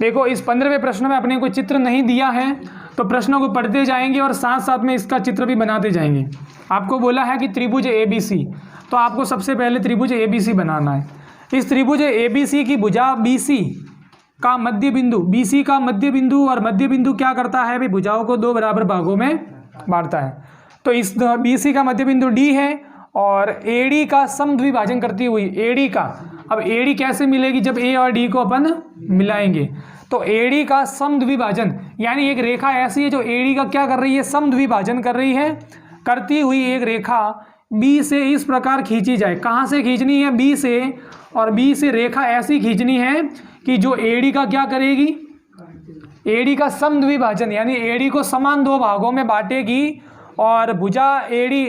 देखो इस 15वें प्रश्न में अपने को चित्र नहीं दिया है, तो प्रश्नों को पढ़ते जाएंगे और साथ साथ में इसका चित्र भी बनाते जाएंगे। आपको बोला है कि त्रिभुज ए बी सी, तो आपको सबसे पहले त्रिभुज ए बी सी बनाना है। इस त्रिभुज ए बी सी की भुजा बी सी का मध्य बिंदु, बी सी का मध्य बिंदु, और मध्य बिंदु क्या करता है भाई, भुजाओं को दो बराबर भागों में बांटता है। तो इस बी सी का मध्य बिंदु डी है, और ए डी का समद्विभाजन करती हुई ए डी का। अब ए डी कैसे मिलेगी, जब ए और डी को अपन मिलाएंगे। तो ए डी का समद्विभाजन, यानी एक रेखा ऐसी है जो ए डी का क्या कर रही है, समद्विभाजन कर रही है। करती हुई एक रेखा बी से इस प्रकार खींची जाए। कहाँ से खींचनी है, बी से, और बी से रेखा ऐसी खींचनी है कि जो ए डी का क्या करेगी, ए डी का समद्विभाजन, यानी ए डी को समान दो भागों में बांटेगी, और भुजा ए डी,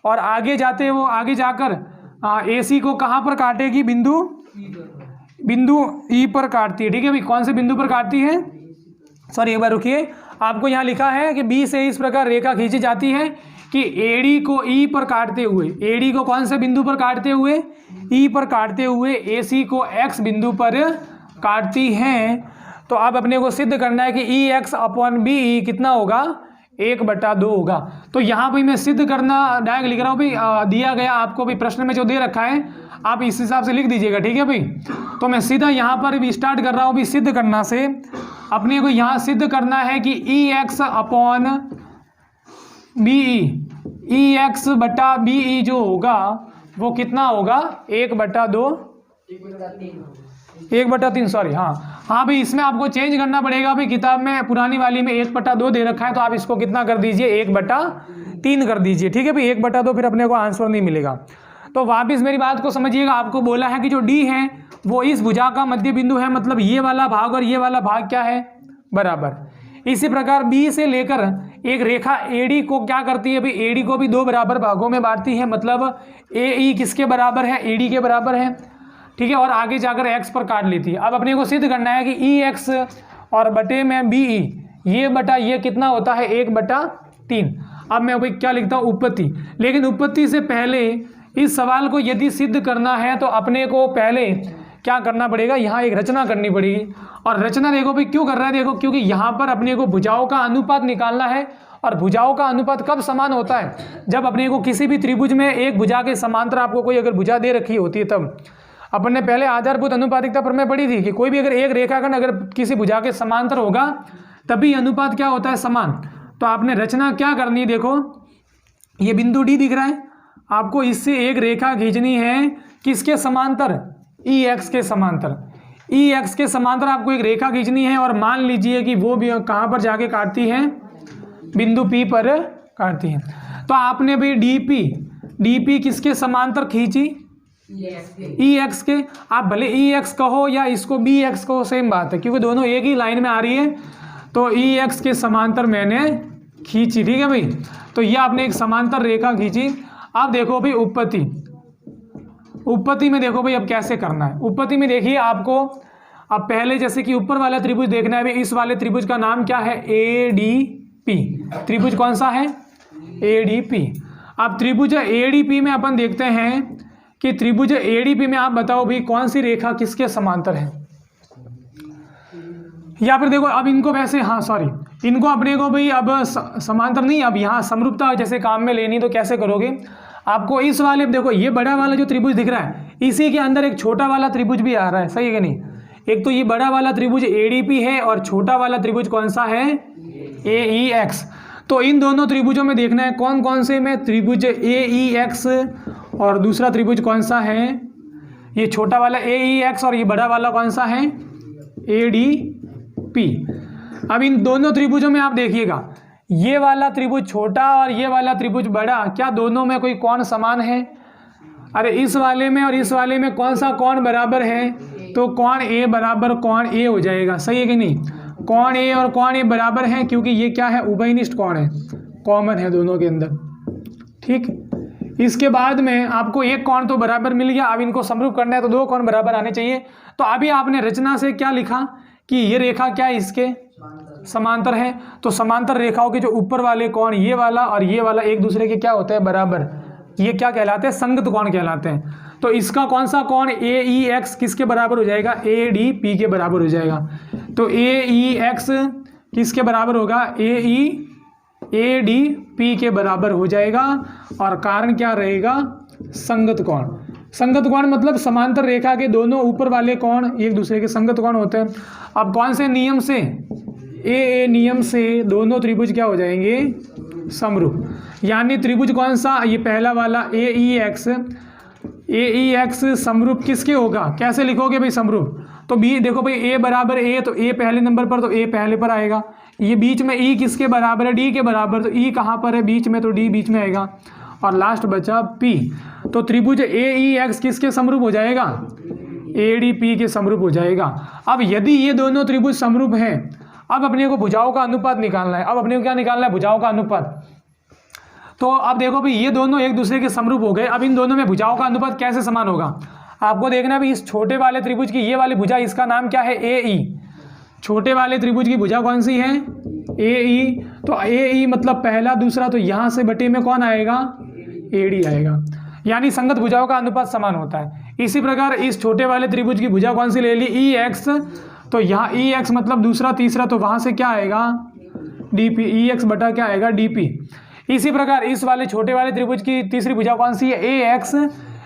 और आगे जाते वो आगे जाकर ए सी को कहाँ पर काटेगी, बिंदु ई पर काटती है। ठीक है भाई, कौन से बिंदु पर काटती है, सॉरी एक बार रुकिए, आपको यहाँ लिखा है कि बी से इस प्रकार रेखा खींची जाती है कि एडी को ई पर काटते हुए, एडी को कौन से बिंदु पर काटते हुए, ई पर काटते हुए ए सी को एक्स बिंदु पर काटती हैं। तो अब अपने को सिद्ध करना है कि ई एक्स अपॉन बी ई कितना होगा, 1/2 होगा। तो यहाँ भी मैं सिद्ध करना डायरेक्ट लिख रहा हूँ भाई, दिया गया आपको भी प्रश्न में जो दे रखा है आप इस हिसाब से लिख दीजिएगा। ठीक है भाई, तो मैं सीधा यहाँ पर भी स्टार्ट कर रहा हूँ भी सिद्ध करना से। अपने को यहाँ सिद्ध करना है कि E X upon B E X बटा बी ई जो होगा वो कितना होगा, 1/2, 1/3 सॉरी, हाँ भाई, इसमें आपको चेंज करना पड़ेगा भाई। किताब में पुरानी वाली में 1/2 दे रखा है, तो आप इसको कितना कर दीजिए, 1/3 कर दीजिए। ठीक है भाई, 1/2 फिर अपने को आंसर नहीं मिलेगा। तो वापस मेरी बात को समझिएगा, आपको बोला है कि जो डी है वो इस भुजा का मध्य बिंदु है, मतलब ये वाला भाग और ये वाला भाग क्या है, बराबर। इसी प्रकार बी से लेकर एक रेखा एडी को क्या करती है भाई, एडी को भी 2 बराबर भागों में बांटती है, मतलब ए ई किसके बराबर है, एडी के बराबर है। ठीक है, और आगे जाकर एक्स पर काट लेती है। अब अपने को सिद्ध करना है कि ई एक्स और बटे में बी ई, ये बटा ये कितना होता है, 1/3। अब मैं भाई क्या लिखता हूँ, उत्पत्ति। लेकिन उत्पत्ति से पहले इस सवाल को यदि सिद्ध करना है तो अपने को पहले क्या करना पड़ेगा, यहाँ एक रचना करनी पड़ेगी। और रचना देखो भाई क्यों कर रहा है, देखो क्योंकि यहाँ पर अपने को भुजाओं का अनुपात निकालना है, और भुजाओं का अनुपात कब समान होता है? जब अपने को किसी भी त्रिभुज में एक भुजा के समांतर आपको कोई अगर भुजा दे रखी होती है, तब अपन ने पहले आधारभूत अनुपातिकता प्रमेय पढ़ी थी कि कोई भी अगर एक रेखाखंड अगर किसी भुजा के समांतर होगा तभी अनुपात क्या होता है? समान। तो आपने रचना क्या करनी है, देखो ये बिंदु डी दिख रहा है, आपको इससे एक रेखा खींचनी है किसके समांतर? ई एक्स के समांतर। ई एक्स के समांतर आपको एक रेखा खींचनी है और मान लीजिए कि वो भी कहाँ पर जाके काटती है? बिंदु पी पर काटती है। तो आपने भी डीपी किसके समांतर खींची? ई एक्स के। आप भले ई एक्स कहो या इसको बी एक्स कहो, सेम बात है, क्योंकि दोनों एक ही लाइन में आ रही है। तो ई एक्स के समांतर मैंने खींची, ठीक है भाई। तो ये आपने एक समांतर रेखा खींची। अब देखो भाई उपपत्ति में देखो भाई अब कैसे करना है। उपपत्ति में देखिए आपको अब पहले जैसे कि ऊपर वाला त्रिभुज देखना है भाई, इस वाले त्रिभुज का नाम क्या है? ADP। त्रिभुज कौन सा है? ADP। अब त्रिभुज ADP में अपन देखते हैं कि त्रिभुज ADP में आप बताओ भाई कौन सी रेखा किसके समांतर है? या फिर देखो अब इनको वैसे, हाँ सॉरी, इनको अपने को भाई अब समांतर नहीं, अब यहाँ समरूपता जैसे काम में लेनी, तो कैसे करोगे? आपको इस वाले देखो ये बड़ा वाला जो त्रिभुज दिख रहा है, इसी के अंदर एक छोटा वाला त्रिभुज भी आ रहा है, सही है कि नहीं? एक तो ये बड़ा वाला त्रिभुज ADP है और छोटा वाला त्रिभुज कौन सा है? AEX। तो इन दोनों त्रिभुजों में देखना है कौन कौन से में त्रिभुज AEX और दूसरा त्रिभुज कौन सा है? ये छोटा वाला AEX और ये बड़ा वाला कौन सा है? ADP। अब इन दोनों त्रिभुजों में आप देखिएगा, ये वाला त्रिभुज छोटा और ये वाला त्रिभुज बड़ा, क्या दोनों में कोई कोण समान है? अरे इस वाले में और इस वाले में कौन सा कोण बराबर है? तो कोण A बराबर कोण A हो जाएगा, सही है कि नहीं? कोण A और कोण A बराबर है क्योंकि ये क्या है? उभयनिष्ठ कोण है, कॉमन है दोनों के अंदर, ठीक। इसके बाद में आपको एक कोण तो बराबर मिल गया। अब इनको समरूप करना है तो दो कोण बराबर आने चाहिए। तो अभी आपने रचना से क्या लिखा कि ये रेखा क्या है? इसके समांतर है। तो समांतर रेखाओं के जो ऊपर वाले कोण ये वाला और ये वाला एक दूसरे के क्या होते हैं? बराबर। ये क्या कहलाते हैं? संगत कोण कहलाते हैं। तो इसका कौन सा कोण AEX किसके बराबर हो जाएगा? ADP के बराबर हो जाएगा। तो AEX किसके बराबर होगा? ADP के बराबर हो जाएगा। और कारण क्या रहेगा? संगत कोण। संगत कोण मतलब समांतर रेखा के दोनों ऊपर वाले कोण एक दूसरे के संगत कोण होते हैं। अब कौन से नियम से? AA नियम से दोनों त्रिभुज क्या हो जाएंगे? समरूप। यानी त्रिभुज कौन सा? ये पहला वाला AEX समरूप किसके होगा? कैसे लिखोगे भाई समरूप? तो बी देखो भाई A बराबर A, तो A पहले नंबर पर, तो A पहले पर आएगा। ये बीच में E किसके बराबर है? D के बराबर, तो E कहाँ पर है? बीच में, तो D बीच में आएगा। और लास्ट बचा P, तो त्रिभुज AEX किसके समरूप हो जाएगा? ADP के समरूप हो जाएगा। अब यदि ये दोनों त्रिभुज समरूप हैं, अब अपने को भुजाओं का अनुपात निकालना है। अब अपने को क्या निकालना है? भुजाओं का अनुपात। तो अब देखो भाई ये दोनों एक दूसरे के समरूप हो गए। अब इन दोनों में भुजाओं का अनुपात कैसे समान होगा? आपको देखना भी इस छोटे वाले त्रिभुज की ये वाली भुजा, इसका नाम क्या है? AE। छोटे वाले त्रिभुज की भुजा कौन सी है? AE। तो AE मतलब पहला दूसरा, तो यहाँ से बटे में कौन आएगा? AD आएगा। यानी संगत भुजाओं का अनुपात समान होता है। इसी प्रकार इस छोटे वाले त्रिभुज की भुजा कौन सी ले ली? EX। तो यहाँ EX मतलब दूसरा तीसरा, तो वहाँ से क्या आएगा? DP। EX बटा क्या आएगा? DP। इसी प्रकार इस वाले छोटे वाले त्रिभुज की तीसरी भुजा कौन सी है? AX।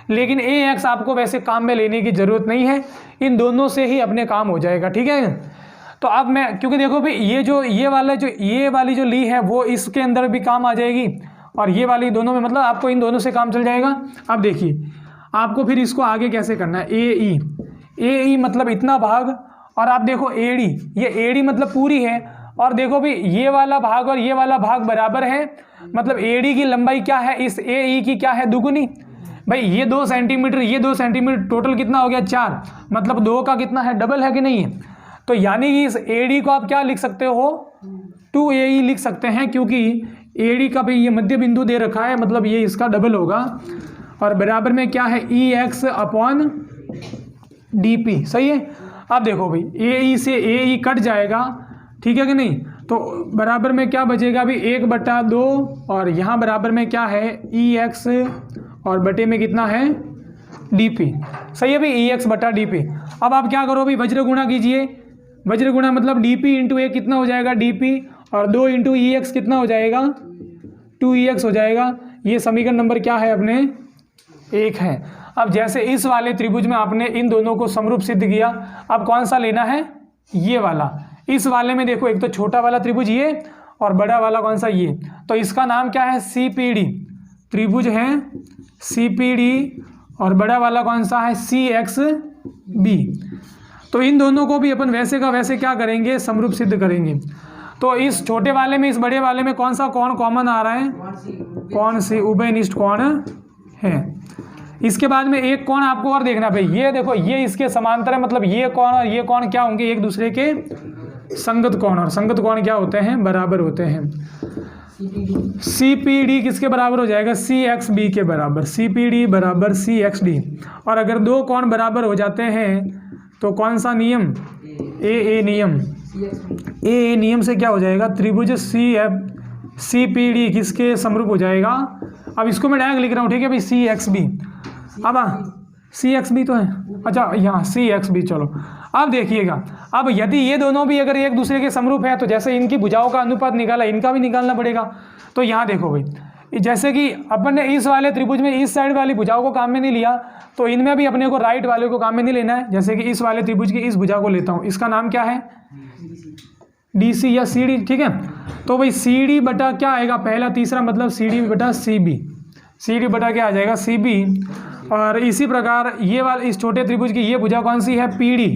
लेकिन AX आपको वैसे काम में लेने की जरूरत नहीं है, इन दोनों से ही अपने काम हो जाएगा, ठीक है। तो अब मैं, क्योंकि देखो भाई ये वाली जो ली है वो इसके अंदर भी काम आ जाएगी, और ये वाली दोनों में, मतलब आपको इन दोनों से काम चल जाएगा। अब देखिए आपको फिर इसको आगे कैसे करना है? AE मतलब इतना भाग, और आप देखो AD, ये AD मतलब पूरी है, और देखो भाई ये वाला भाग और ये वाला भाग बराबर है, मतलब AD की लंबाई क्या है? इस AE की क्या है? दुगुनी। भाई ये 2 सेंटीमीटर, ये 2 सेंटीमीटर, टोटल कितना हो गया? 4, मतलब 2 का कितना है? डबल है कि नहीं है? तो यानी कि इस AD को आप क्या लिख सकते हो? 2AE लिख सकते हैं, क्योंकि AD का भाई ये मध्य बिंदु दे रखा है, मतलब ये इसका डबल होगा। और बराबर में क्या है? EX अपॉन DP, सही है। अब देखो भाई AE से AE कट जाएगा, ठीक है कि नहीं? तो बराबर में क्या बचेगा? अभी 1/2, और यहाँ बराबर में क्या है? EX, और बटे में कितना है? DP, सही है भाई, EX बटा DP। अब आप क्या करो भाई? वज्र गुणा कीजिए। वज्र गुणा मतलब DP इंटू A कितना हो जाएगा? DP, और 2 इंटू ई एक्स कितना हो जाएगा, 2EX हो जाएगा। ये समीकरण नंबर क्या है अपने, 1 है। अब जैसे इस वाले त्रिभुज में आपने इन दोनों को समरूप सिद्ध किया, अब कौन सा लेना है, ये वाला। इस वाले में देखो एक तो छोटा वाला त्रिभुज ये और बड़ा वाला कौन सा ये, तो इसका नाम क्या है, CPD त्रिभुज है CPD, और बड़ा वाला कौन सा है, CXB। तो इन दोनों को भी अपन वैसे का वैसे क्या करेंगे, समरूप सिद्ध करेंगे। तो इस छोटे वाले में इस बड़े वाले में कौन सा कोण कॉमन आ रहा है, कोण C, उभयनिष्ठ कोण है। इसके बाद में एक कोण आपको और देखना भाई, ये देखो ये इसके समांतर है, मतलब ये कोण और ये कोण क्या होंगे, एक दूसरे के संगत कोण, और संगत कोण क्या होते हैं, बराबर होते हैं। CPD किसके बराबर हो जाएगा, CXB के बराबर, CPD बराबर CXD। और अगर दो कोण बराबर हो जाते हैं तो कौन सा नियम, AA नियम, AA नियम से क्या हो जाएगा, त्रिभुज CPD किसके समरूप हो जाएगा। अब इसको मैं डायरेक्ट लिख रहा हूँ, ठीक है भाई, CXB। अब CXB तो है, अच्छा यहाँ CXB, चलो अब देखिएगा। अब यदि ये दोनों भी अगर एक दूसरे के समरूप है तो जैसे इनकी भुजाओं का अनुपात निकाला, इनका भी निकालना पड़ेगा। तो यहाँ देखो भाई, जैसे कि अपन ने इस वाले त्रिभुज में इस साइड वाली भुजाओं को काम में नहीं लिया, तो इनमें भी अपने को राइट वाले को काम में नहीं लेना है। जैसे कि इस वाले त्रिभुज की इस भुजा को लेता हूँ, इसका नाम क्या है, DC या CD, ठीक है। तो भाई CD बटा क्या आएगा, पहला तीसरा मतलब CD बटा CB, CD बटा क्या आ जाएगा, CB। और इसी प्रकार ये वाला इस छोटे त्रिभुज की ये भुजा कौन सी है, PD।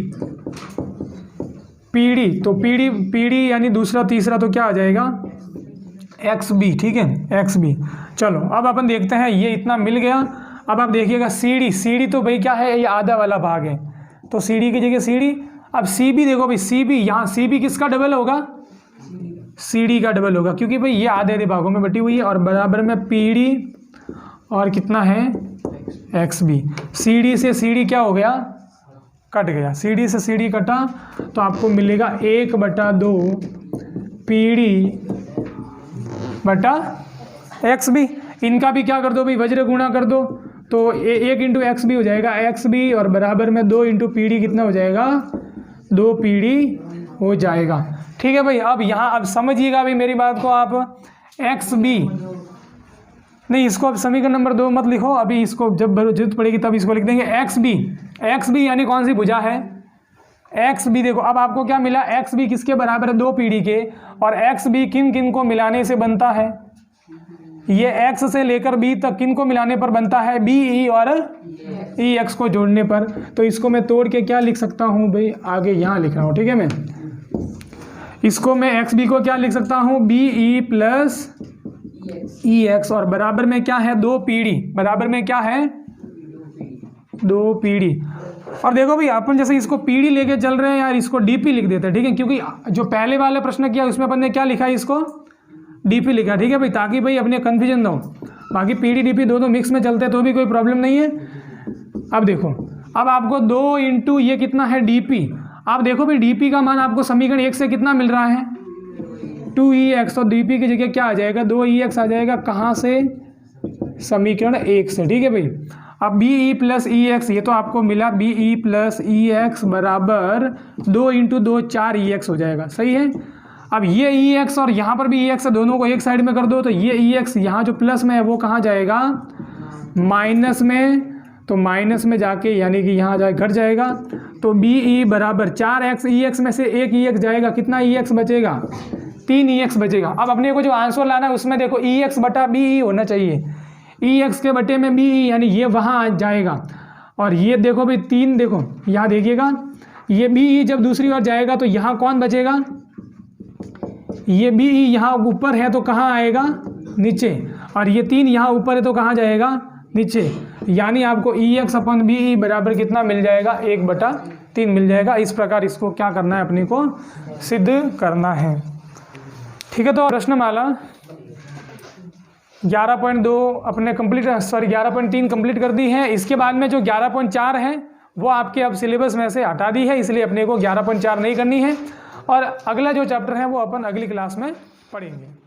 तो PD यानी दूसरा तीसरा तो क्या आ जाएगा, XB, ठीक है, XB। चलो अब अपन देखते हैं, ये इतना मिल गया। अब आप देखिएगा CD तो भाई क्या है, ये आधा वाला भाग है, तो CD की जगह CD। अब CB देखो भाई, CB यहाँ CB किसका डबल होगा, CD का डबल होगा, क्योंकि भाई ये आधे आधे भागों में बटी हुई है। और बराबर में PD और कितना है, XB। CD से CD क्या हो गया, कट गया, CD से CD कटा, तो आपको मिलेगा 1/2 PD बटा XB। इनका भी क्या कर दो भाई, वज्र गुणा कर दो, तो 1 इंटू XB हो जाएगा XB, और बराबर में 2 इंटू PD कितना हो जाएगा, 2 PD हो जाएगा। ठीक है भाई। अब यहाँ अब समझिएगा भाई मेरी बात को, आप XB नहीं, इसको अब समीकरण नंबर 2 मत लिखो, अभी इसको जब जरूरत पड़ेगी तब इसको लिख देंगे। XB यानी कौन सी भुजा है, XB। देखो अब आपको क्या मिला, XB किसके बराबर है, 2 PD के, और XB किन किन को मिलाने से बनता है, ये X से लेकर B तक किन को मिलाने पर बनता है, BE और EX को जोड़ने पर। तो इसको मैं तोड़ के क्या लिख सकता हूँ भाई, आगे यहाँ लिख रहा हूँ, ठीक है। मैं इसको मैं XB को क्या लिख सकता हूँ, BE प्लस EX, और बराबर में क्या है, 2 PD, बराबर में क्या है, 2 PD। और देखो भाई अपन जैसे इसको PD लेके चल रहे हैं यार, इसको DP लिख देते हैं, ठीक है, क्योंकि जो पहले वाला प्रश्न किया उसमें अपन ने क्या लिखा है, इसको DP लिखा, ठीक है भाई, ताकि भाई अपने कन्फ्यूजन ना हो। बाकी PD DP दोनों मिक्स में चलते हैं तो भी कोई प्रॉब्लम नहीं है। अब देखो, अब आपको 2 इंटू ये कितना है, DP। आप देखो भाई DP का मान आपको समीकरण 1 से कितना मिल रहा है, 2EX, तो DP की जगह क्या आ जाएगा, 2EX आ जाएगा, कहाँ से, समीकरण 1 से, ठीक है भाई। अब BE प्लस EX, ये तो आपको मिला, BE प्लस EX बराबर 2 इंटू 2 4 EX हो जाएगा, सही है। अब ये EX और यहाँ पर भी EX है, दोनों को एक साइड में कर दो, तो ये EX यहाँ जो प्लस में है वो कहाँ जाएगा, माइनस में, तो माइनस में जाके यानी कि यहाँ जाए घट जाएगा। तो BE बराबर 4X, EX में से एक EX जाएगा, कितना EX बचेगा, 3 EX बचेगा। अब अपने को जो आंसर लाना है उसमें देखो EX बटा BE होना चाहिए, EX के बटे में BE यानी ये वहाँ आ जाएगा। और ये देखो भाई 3, देखो यहाँ देखिएगा, ये BE जब दूसरी बार जाएगा तो यहाँ कौन बचेगा, ये BE यहाँ ऊपर है तो कहाँ आएगा, नीचे, और ये 3 यहाँ ऊपर है तो कहाँ जाएगा, नीचे। यानी आपको EX अपन BE बराबर कितना मिल जाएगा, 1/3 मिल जाएगा। इस प्रकार इसको क्या करना है, अपने को सिद्ध करना है, ठीक है। तो प्रश्नमाला 11.2 अपने कंप्लीट, 11.3 कंप्लीट कर दी है। इसके बाद में जो 11.4 है वो आपके अब सिलेबस में से हटा दी है, इसलिए अपने को 11.4 नहीं करनी है। और अगला जो चैप्टर है वो अपन अगली क्लास में पढ़ेंगे।